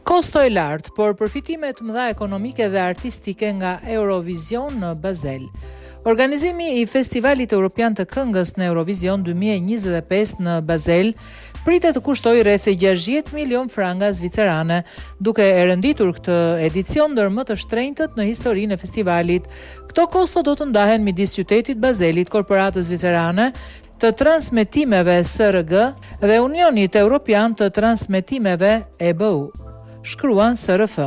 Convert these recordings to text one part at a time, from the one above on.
Kosto e lartë, por përfitime të mëdha ekonomike dhe artistike nga Eurovision në Basel. Organizimi i Festivalit Evropian të Këngës në Eurovision 2025 në Basel pritet të kushtoj rreth 60 milion franga zvicerane, duke e renditur këtë edicion ndër më të shtrenjtët në historinë e festivalit. Këto kosto do të ndahen midis qytetit Baselit, korporatës zvicerane të transmetimeve SRG dhe Unionit Evropian të transmetimeve EBU, shkruan SRF.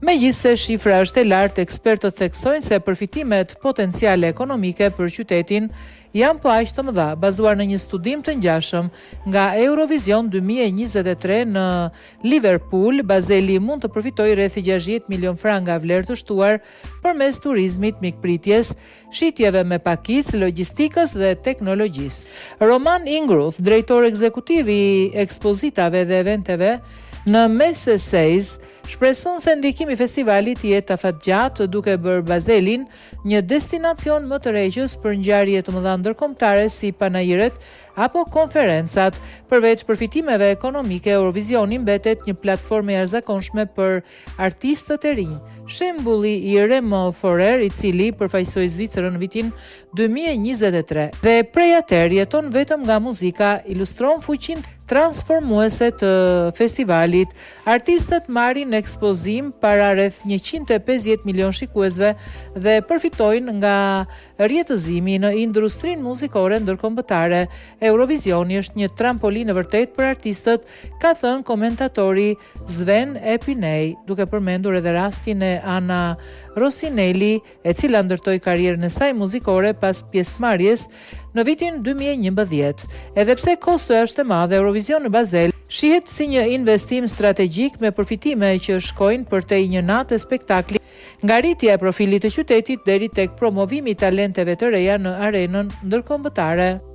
Megjithse shifra është e lartë, ekspertët theksojnë se përfitimet potenciale ekonomike për qytetin janë po aq të mëdha, bazuar në një studim të ngjashëm nga Eurovision 2023 në Liverpool. Baseli mund të përfitojë rreth 60 milion franga vlerë të shtuar përmes turizmit, mikpritjes, shitjeve me pakicë, logjistikës dhe teknologjisë. Roman Ingruth, drejtor ekzekutiv i ekspozitave dhe eventeve në Messeseis, shpreson se ndikimi i festivalit jetë afatgjatë, duke bërë Baselin një destinacion më të rregjës për ngjarje të mëdha ndërkombëtare si panajiret apo konferencat. Përveç përfitimeve ekonomike, Eurovisioni mbetet një platformë e jashtëzakonshme për artistët e rinj. Shembulli i Remo Forer, i cili përfaqësoi Zvicrën në vitin 2023 dhe prej atëherë jeton vetëm nga muzika, ilustron fuqinë transformuese të festivalit. Artistët marrin në ekspozim para rreth 150 milion shikuesve dhe përfitojnë nga rjetëzimi në industrinë muzikore ndërkombëtare. Eurovisioni është një trampolinë e vërtet për artistët, ka thënë komentatori Sven Epinei, duke përmendur edhe rastin e Ana Rossinelli, e cila ndërtoi karrierën e saj muzikore pas pjesëmarrjes në vitin 2011. Edhe pse kosto është e madhe, Eurovision në Basel shihet si një investim strategjik me përfitime që shkojnë përtej një natë spektakli, nga rritja e profilit të qytetit deri tek promovimi i talenteve të reja në arenën ndërkombëtare.